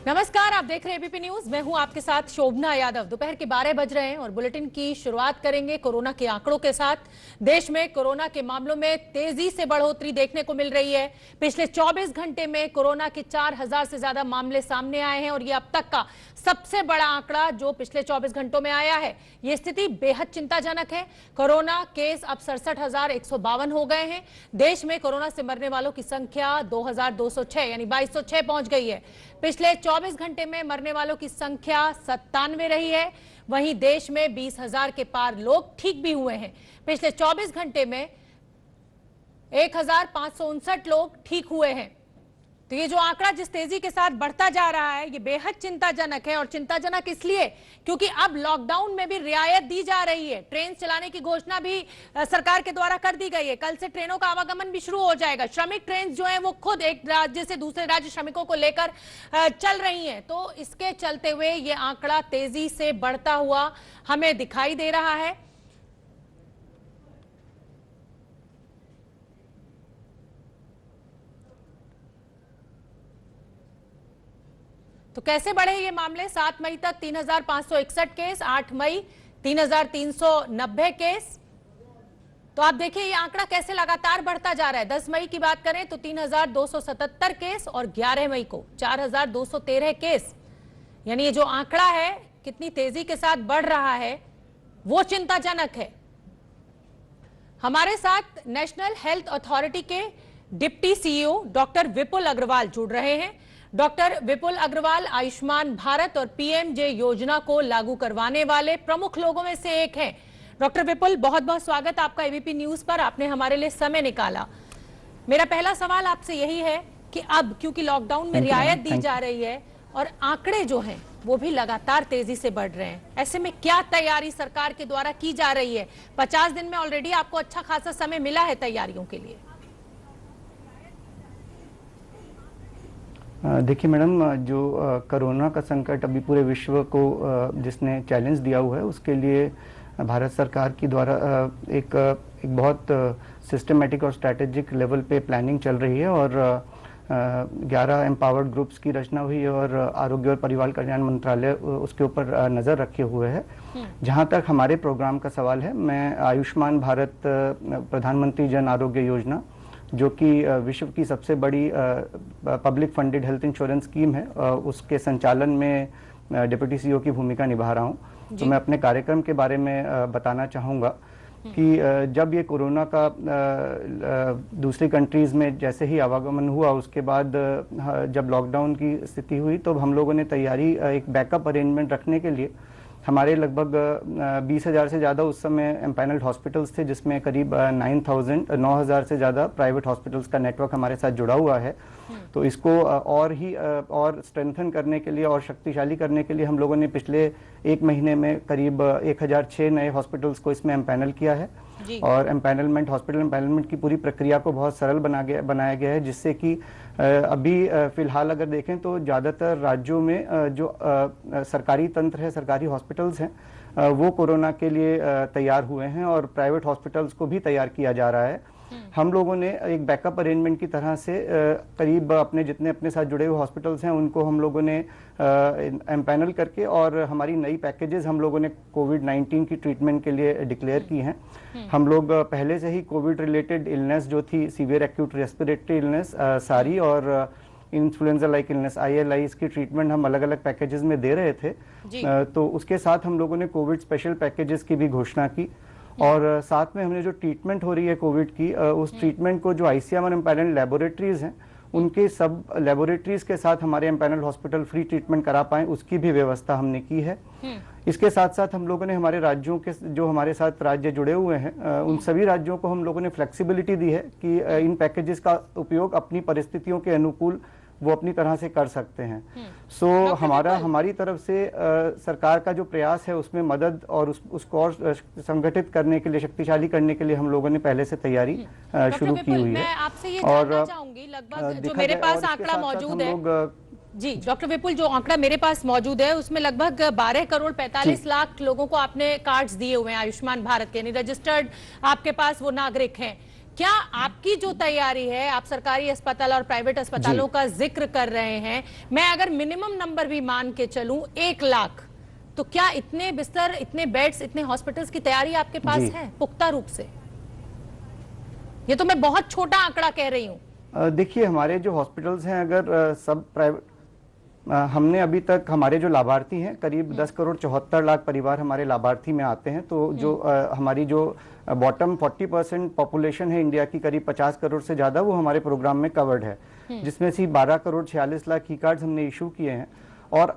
नमस्कार, आप देख रहे हैं एबीपी न्यूज। मैं हूं आपके साथ शोभना यादव। दोपहर के 12 बज रहे हैं और बुलेटिन की शुरुआत करेंगे कोरोना के आंकड़ों के साथ। देश में कोरोना के मामलों में तेजी से बढ़ोतरी देखने को मिल रही है। पिछले 24 घंटे में कोरोना के 4000 से ज्यादा मामले सामने आए हैं और ये अब तक का सबसे बड़ा आंकड़ा जो पिछले 24 घंटों में आया है। ये स्थिति बेहद चिंताजनक है। कोरोना केस अब 67,152 हो गए हैं। देश में कोरोना से मरने वालों की संख्या 2206 यानी 2206 पहुंच गई है। पिछले 24 घंटे में मरने वालों की संख्या 97 रही है। वहीं देश में 20,000 के पार लोग ठीक भी हुए हैं। पिछले 24 घंटे में 1,559 लोग ठीक हुए हैं। तो ये जो आंकड़ा जिस तेजी के साथ बढ़ता जा रहा है ये बेहद चिंताजनक है। और चिंताजनक इसलिए क्योंकि अब लॉकडाउन में भी रियायत दी जा रही है। ट्रेन चलाने की घोषणा भी सरकार के द्वारा कर दी गई है। कल से ट्रेनों का आवागमन भी शुरू हो जाएगा। श्रमिक ट्रेन जो है वो खुद एक राज्य से दूसरे राज्य श्रमिकों को लेकर चल रही है। तो इसके चलते हुए ये आंकड़ा तेजी से बढ़ता हुआ हमें दिखाई दे रहा है। तो कैसे बढ़े ये मामले? 7 मई तक 3,561 केस, 8 मई 3,390 केस। तो आप देखिए ये आंकड़ा कैसे लगातार बढ़ता जा रहा है। 10 मई की बात करें तो 3,277 केस और 11 मई को 4,213 केस। यानी ये जो आंकड़ा है कितनी तेजी के साथ बढ़ रहा है वो चिंताजनक है। हमारे साथ नेशनल हेल्थ अथॉरिटी के डिप्टी सीईओ डॉक्टर विपुल अग्रवाल जुड़ रहे हैं। डॉक्टर विपुल अग्रवाल आयुष्मान भारत और पीएमजे योजना को लागू करवाने वाले प्रमुख लोगों में से एक हैं। डॉक्टर विपुल, बहुत बहुत स्वागत आपका एबीपी न्यूज पर। आपने हमारे लिए समय निकाला। मेरा पहला सवाल आपसे यही है कि अब क्योंकि लॉकडाउन में रियायत दी जा रही है और आंकड़े जो हैं वो भी लगातार तेजी से बढ़ रहे हैं, ऐसे में क्या तैयारी सरकार के द्वारा की जा रही है? 50 दिन में ऑलरेडी आपको अच्छा खासा समय मिला है तैयारियों के लिए। देखिए मैडम, जो कोरोना का संकट अभी पूरे विश्व को जिसने चैलेंज दिया हुआ है उसके लिए भारत सरकार की द्वारा एक बहुत सिस्टमेटिक और स्ट्रैटेजिक लेवल पे प्लानिंग चल रही है और 11 एम्पावर्ड ग्रुप्स की रचना हुई है और आरोग्य और परिवार कल्याण मंत्रालय उसके ऊपर नज़र रखे हुए है। जहाँ तक हमारे प्रोग्राम का सवाल है, मैं आयुष्मान भारत प्रधानमंत्री जन आरोग्य योजना जो कि विश्व की सबसे बड़ी public funded health insurance scheme है, उसके संचालन में डिप्टी सीईओ की भूमिका निभा रहा हूं। तो मैं अपने कार्यक्रम के बारे में बताना चाहूँगा कि जब ये कोरोना का दूसरी कंट्रीज़ में जैसे ही आवागमन हुआ उसके बाद जब लॉकडाउन की स्थिति हुई तो हम लोगों ने तैयारी एक बैकअप अरेंजमेंट रखने के लिए हमारे लगभग 20,000 से ज़्यादा उस समय एम्पैनल्ड हॉस्पिटल्स थे, जिसमें करीब 9,000 से ज़्यादा प्राइवेट हॉस्पिटल्स का नेटवर्क हमारे साथ जुड़ा हुआ है। तो इसको और स्ट्रेंथन करने के लिए और शक्तिशाली करने के लिए हम लोगों ने पिछले 1 महीने में करीब 1,006 नए हॉस्पिटल्स को इसमें एम्पैनल किया है। और हॉस्पिटल एम्पैनलमेंट की पूरी प्रक्रिया को बहुत सरल बनाया गया है, जिससे कि अभी फिलहाल अगर देखें तो ज़्यादातर राज्यों में जो सरकारी तंत्र है, सरकारी हॉस्पिटल्स हैं, वो कोरोना के लिए तैयार हुए हैं और प्राइवेट हॉस्पिटल्स को भी तैयार किया जा रहा है। हम लोगों ने एक बैकअप अरेंजमेंट की तरह से करीब जितने अपने साथ जुड़े हुए हॉस्पिटल्स हैं उनको हम लोगों ने एम्पैनल करके और हमारी नई पैकेजेस हम लोगों ने कोविड-19 की ट्रीटमेंट के लिए डिक्लेयर की हैं। हम लोग पहले से ही कोविड रिलेटेड इलनेस जो थी, सीवियर एक्यूट रेस्पिरेटरी इलनेस सारी और इन्फ्लुएंजा लाइक इलनेस ILI, इसकी ट्रीटमेंट हम अलग अलग पैकेजेस में दे रहे थे। तो उसके साथ हम लोगों ने कोविड स्पेशल पैकेजेस की भी घोषणा की और साथ में हमने जो ट्रीटमेंट हो रही है कोविड की, उस ट्रीटमेंट को जो ICMR एम्पैनल्ड लेबोरेटरीज हैं उनके सब लेबोरेटरीज के साथ हमारे एम्पैनल्ड हॉस्पिटल फ्री ट्रीटमेंट करा पाएं, उसकी भी व्यवस्था हमने की है। इसके साथ साथ हम लोगों ने हमारे राज्यों के जो हमारे साथ राज्य जुड़े हुए हैं उन सभी राज्यों को हम लोगों ने फ्लेक्सिबिलिटी दी है कि इन पैकेजेस का उपयोग अपनी परिस्थितियों के अनुकूल वो अपनी तरह से कर सकते हैं। हमारी तरफ से सरकार का जो प्रयास है उसमें मदद और उसको और संगठित करने के लिए, शक्तिशाली करने के लिए हम लोगों ने पहले से तैयारी शुरू की हुई है। मैं आपसे ये जानना चाहूंगी, लगभग जो मेरे पास आंकड़ा मौजूद है जी डॉक्टर विपुल, जो आंकड़ा मेरे पास मौजूद है उसमें लगभग 12 करोड़ 45 लाख लोगों को आपने कार्ड्स दिए हुए हैं आयुष्मान भारत के, रजिस्टर्ड आपके पास वो नागरिक हैं। क्या आपकी जो तैयारी है, आप सरकारी अस्पताल और प्राइवेट अस्पतालों का जिक्र कर रहे हैं, मैं अगर मिनिमम नंबर भी मान के चलूं 1 लाख, तो क्या इतने बिस्तर, इतने बेड्स, इतने हॉस्पिटल्स की तैयारी आपके पास है पुख्ता रूप से? ये तो मैं बहुत छोटा आंकड़ा कह रही हूं। देखिए, हमारे जो हॉस्पिटल्स हैं, अगर सब प्राइवेट, हमने अभी तक हमारे जो लाभार्थी हैं करीब 10 करोड़ 74 लाख परिवार हमारे लाभार्थी में आते हैं। तो जो हमारी जो बॉटम 40% पॉपुलेशन है इंडिया की, करीब 50 करोड़ से ज़्यादा, वो हमारे प्रोग्राम में कवर्ड है, जिसमें से 12 करोड़ 46 लाख ई कार्ड्स हमने इशू किए हैं। और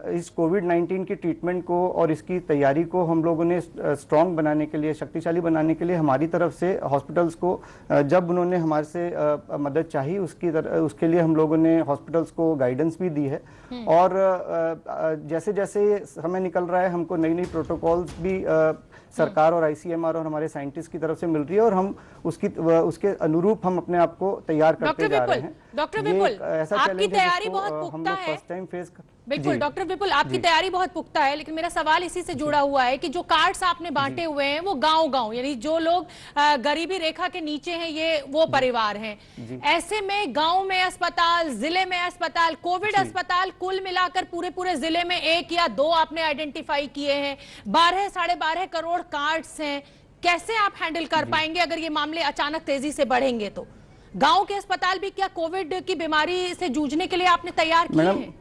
इस कोविड-19 की ट्रीटमेंट को और इसकी तैयारी को हम लोगों ने स्ट्रॉन्ग बनाने के लिए, शक्तिशाली बनाने के लिए हमारी तरफ से हॉस्पिटल्स को, जब उन्होंने हमारे से मदद चाहिए उसके लिए हम लोगों ने हॉस्पिटल्स को गाइडेंस भी दी है। और जैसे जैसे समय निकल रहा है, हमको नई नई प्रोटोकॉल्स भी सरकार और आईसीएमआर और हमारे साइंटिस्ट की तरफ से मिल रही है, और हम उसके अनुरूप हम अपने आप को तैयार करते जा रहे हैं। डॉक्टर विपुल, आपकी तैयारी बहुत पुख्ता है। फर्स्ट टाइम फेस बिल्कुल डॉक्टर विपुल, आपकी तैयारी बहुत पुख्ता है, लेकिन मेरा सवाल इसी से जुड़ा हुआ है कि जो कार्ड्स आपने बांटे हुए हैं वो गांव-गांव, यानी जो लोग गरीबी रेखा के नीचे हैं, ये वो परिवार हैं। ऐसे में गांव में अस्पताल, जिले में अस्पताल, कोविड अस्पताल कुल मिलाकर पूरे जिले में 1 या 2 आपने आइडेंटिफाई किए हैं, 12 साढ़े 12 करोड़ कार्ड्स हैं। कैसे आप हैंडल कर पाएंगे अगर ये मामले अचानक तेजी से बढ़ेंगे? तो गांव के अस्पताल भी क्या कोविड की बीमारी से जूझने के लिए आपने तैयार किए हैं?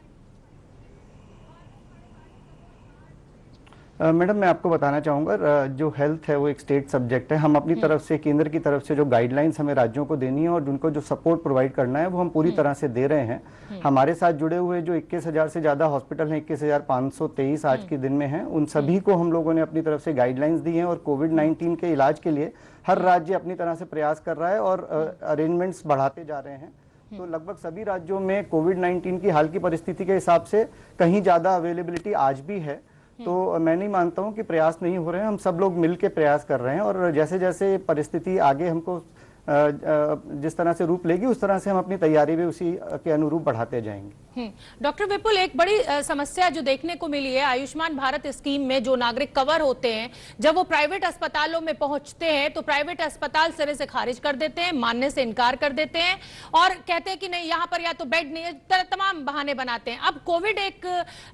मैडम, मैं आपको बताना चाहूँगा, जो हेल्थ है वो एक स्टेट सब्जेक्ट है। हम अपनी तरफ से, केंद्र की तरफ से जो गाइडलाइंस हमें राज्यों को देनी है और उनको जो सपोर्ट प्रोवाइड करना है, वो हम पूरी तरह से दे रहे हैं। हमारे साथ जुड़े हुए जो 21,000 से ज़्यादा हॉस्पिटल हैं, 21,523 आज के दिन में हैं, उन सभी को हम लोगों ने अपनी तरफ से गाइडलाइंस दी हैं। और कोविड-19 के इलाज के लिए हर राज्य अपनी तरह से प्रयास कर रहा है और अरेंजमेंट्स बढ़ाते जा रहे हैं। तो लगभग सभी राज्यों में कोविड-19 की हाल की परिस्थिति के हिसाब से कहीं ज़्यादा अवेलेबिलिटी आज भी है। तो मैं नहीं मानता हूं कि प्रयास नहीं हो रहे हैं, हम सब लोग मिलकर प्रयास कर रहे हैं। और जैसे जैसे परिस्थिति आगे हमको जिस तरह से रूप लेगी, उस तरह से हम अपनी तैयारी भी उसी के अनुरूप बढ़ाते जाएंगे। डॉक्टर विपुल, एक बड़ी समस्या जो देखने को मिली है, आयुष्मान भारत स्कीम में जो नागरिक कवर होते हैं, जब वो प्राइवेट अस्पतालों में पहुंचते हैं तो प्राइवेट अस्पताल सिरे से खारिज कर देते हैं, मानने से इनकार कर देते हैं और कहते हैं कि नहीं, यहाँ पर या तो बेड नहीं है, तमाम बहाने बनाते हैं। अब कोविड एक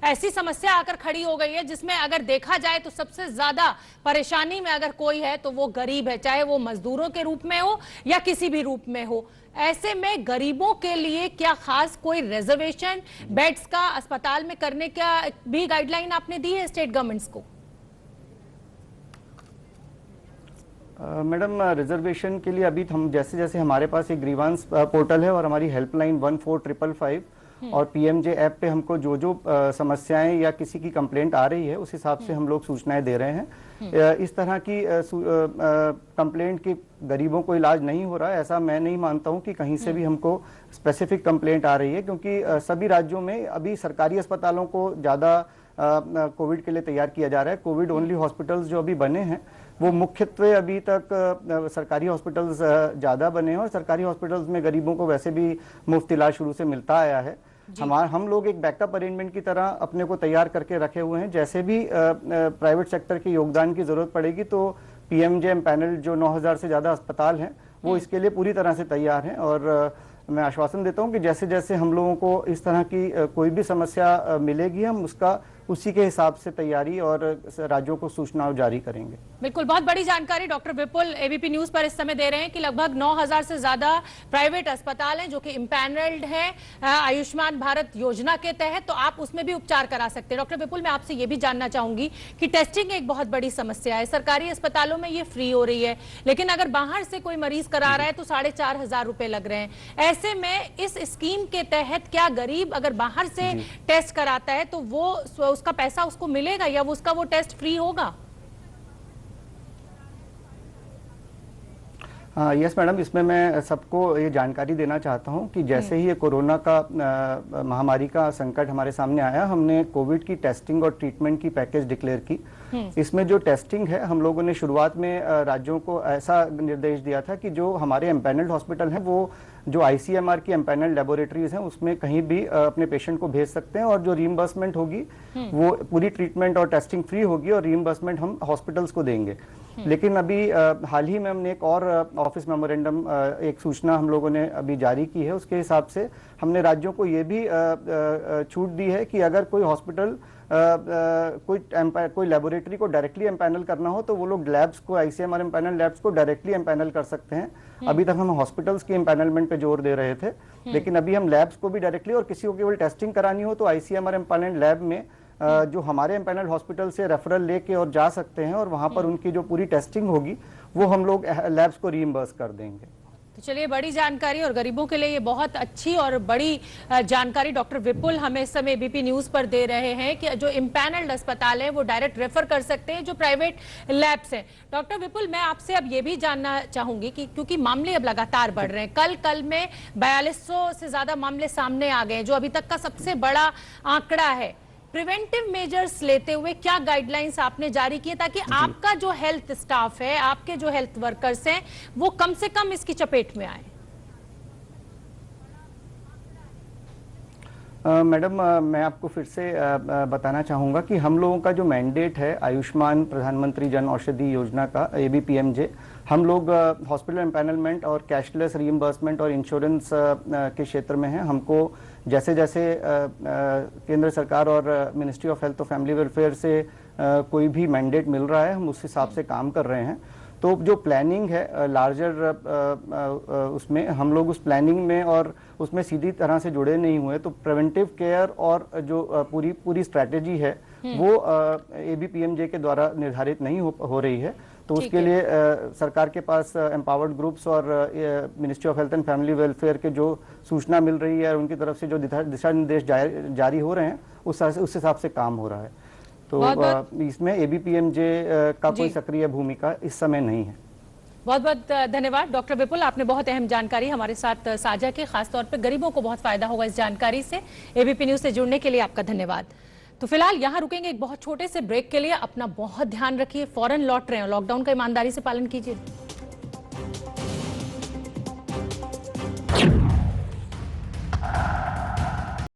ऐसी समस्या आकर खड़ी हो गई है जिसमें अगर देखा जाए तो सबसे ज्यादा परेशानी में अगर कोई है तो वो गरीब है, चाहे वो मजदूरों के रूप में हो या किसी भी रूप में हो। ऐसे में गरीबों के लिए क्या खास कोई रिजर्वेशन बेड्स का अस्पताल में करने का भी गाइडलाइन आपने दी है स्टेट गवर्नमेंट्स को? मैडम, रिजर्वेशन के लिए अभी हम जैसे जैसे हमारे पास एक ग्रीवांस पोर्टल है और हमारी हेल्पलाइन 14555 और पीएमजे ऐप पे हमको जो जो समस्याएं या किसी की कंप्लेंट आ रही है, उस हिसाब से हम लोग सूचनाएं दे रहे हैं। इस तरह की कंप्लेंट की गरीबों को इलाज नहीं हो रहा है, ऐसा मैं नहीं मानता हूं कि कहीं से भी हमको स्पेसिफिक कंप्लेंट आ रही है, क्योंकि सभी राज्यों में अभी सरकारी अस्पतालों को ज़्यादा कोविड के लिए तैयार किया जा रहा है। कोविड ओनली हॉस्पिटल्स जो अभी बने हैं वो मुख्यत्वे अभी तक सरकारी हॉस्पिटल्स ज़्यादा बने हैं और सरकारी हॉस्पिटल्स में गरीबों को वैसे भी मुफ्त इलाज शुरू से मिलता आया है। हम लोग एक बैकअप अरेंजमेंट की तरह अपने को तैयार करके रखे हुए हैं। जैसे भी प्राइवेट सेक्टर के योगदान की जरूरत पड़ेगी तो पीएमजे पैनल जो 9,000 से ज़्यादा अस्पताल हैं वो इसके लिए पूरी तरह से तैयार हैं। और मैं आश्वासन देता हूं कि जैसे जैसे हम लोगों को इस तरह की कोई भी समस्या मिलेगी, हम उसका उसी के हिसाब से तैयारी और राज्यों को सूचनाएं जारी करेंगे। बिल्कुल, बहुत बड़ी जानकारी डॉक्टर विपुल एबीपी न्यूज पर इस समय दे रहे हैं कि लगभग 9,000 से ज्यादा प्राइवेट अस्पताल हैं जो कि इम्पैनल्ड हैं आयुष्मान भारत योजना के तहत, तो आप उसमें भी उपचार करा सकते हैं। डॉक्टर विपुल, मैं आपसे ये भी जानना चाहूंगी कि टेस्टिंग एक बहुत बड़ी समस्या है, सरकारी अस्पतालों में ये फ्री हो रही है, लेकिन अगर बाहर से कोई मरीज करा रहा है तो 4,500 रुपए लग रहे हैं। ऐसे में इस स्कीम के तहत क्या गरीब अगर बाहर से टेस्ट कराता है तो वो उसका पैसा उसको मिलेगा या उसका वो टेस्ट फ्री होगा? यस मैडम, इसमें मैं सबको ये जानकारी देना चाहता हूं कि जैसे ही ये कोरोना का महामारी का संकट हमारे सामने आया, हमने कोविड की टेस्टिंग और ट्रीटमेंट की पैकेज डिक्लेयर की। इसमें जो टेस्टिंग है, हम लोगों ने शुरुआत में राज्यों को ऐसा निर्देश दिया था कि जो हमारे एम्पैनल्ड हॉस्पिटल हैं वो जो आईसीएमआर की एम्पैनल्ड लेबोरेटरीज हैं उसमें कहीं भी अपने पेशेंट को भेज सकते हैं और जो रीइंबर्समेंट होगी वो पूरी ट्रीटमेंट और टेस्टिंग फ्री होगी और रीइंबर्समेंट हम हॉस्पिटल्स को देंगे। लेकिन अभी हाल ही में हमने एक और ऑफिस मेमोरेंडम, एक सूचना हम लोगों ने अभी जारी की है। उसके हिसाब से हमने राज्यों को ये भी छूट दी है कि अगर कोई हॉस्पिटल कोई लेबोरेटरी को डायरेक्टली एम्पैनल करना हो तो वो लोग लैब्स को, आईसीएमआर एम्पैनल लैब्स को डायरेक्टली एम्पैनल कर सकते हैं। अभी तक हम हॉस्पिटल्स की एम्पैनलमेंट पे जोर दे रहे थे, लेकिन अभी हम लैब्स को भी डायरेक्टली, और किसी को केवल टेस्टिंग करानी हो तो आईसीएमआर एम्पैनल लैब में जो हमारे एम्पैनल हॉस्पिटल से रेफरल लेके और जा सकते हैं, और वहां पर उनकी जो पूरी टेस्टिंग होगी वो हम लोग लैब्स को रीइंबर्स कर देंगे। तो चलिए, बड़ी जानकारी और गरीबों के लिए ये बहुत अच्छी और बड़ी जानकारी डॉक्टर विपुल हमें इस समय एबीपी न्यूज पर दे रहे हैं कि जो इम्पैनल्ड अस्पताल है वो डायरेक्ट रेफर कर सकते हैं जो प्राइवेट लैब्स हैं। डॉक्टर विपुल, मैं आपसे अब ये भी जानना चाहूंगी कि क्योंकि मामले अब लगातार बढ़ रहे हैं, कल में 4200 से ज्यादा मामले सामने आ गए हैं, जो अभी तक का सबसे बड़ा आंकड़ा है। प्रिवेंटिव मेजर्स लेते हुए क्या गाइडलाइंस आपने जारी किए ताकि आपका जो हेल्थ स्टाफ है, आपके जो हेल्थ वर्कर्स हैं, वो कम से कम इसकी चपेट में आए? मैडम, मैं आपको फिर से बताना चाहूँगा कि हम लोगों का जो मैंडेट है आयुष्मान प्रधानमंत्री जन औषधि योजना का, ABPMJ, हम लोग हॉस्पिटल एम्पैनलमेंट और कैशलेस रीइंबर्समेंट और इंश्योरेंस के क्षेत्र में हैं। हमको जैसे जैसे केंद्र सरकार और मिनिस्ट्री ऑफ हेल्थ और फैमिली वेलफेयर से कोई भी मैंडेट मिल रहा है, हम उस हिसाब से काम कर रहे हैं। तो जो प्लानिंग है लार्जर उसमें हम लोग उस प्लानिंग में और उसमें सीधी तरह से जुड़े नहीं हुए, तो प्रिवेंटिव केयर और जो पूरी स्ट्रैटेजी है वो ABPMJ के द्वारा निर्धारित नहीं हो रही है। तो उसके लिए सरकार के पास एम्पावर्ड ग्रुप्स और ministry of health and family welfare के जो सूचना मिल रही है, उनकी तरफ से जो दिशा निर्देश जारी हो रहे हैं, उस हिसाब से काम हो रहा है। तो इसमें ABPMJ का कोई सक्रिय भूमिका इस समय नहीं है। बहुत बहुत धन्यवाद डॉक्टर विपुल, आपने बहुत अहम जानकारी हमारे साथ साझा की। खासतौर पर गरीबों को बहुत फायदा होगा इस जानकारी से। ABP न्यूज से जुड़ने के लिए आपका धन्यवाद। तो फिलहाल यहाँ रुकेंगे एक बहुत छोटे से ब्रेक के लिए। अपना बहुत ध्यान रखिए, फौरन लौट रहे हैं, लॉकडाउन का ईमानदारी से पालन कीजिए।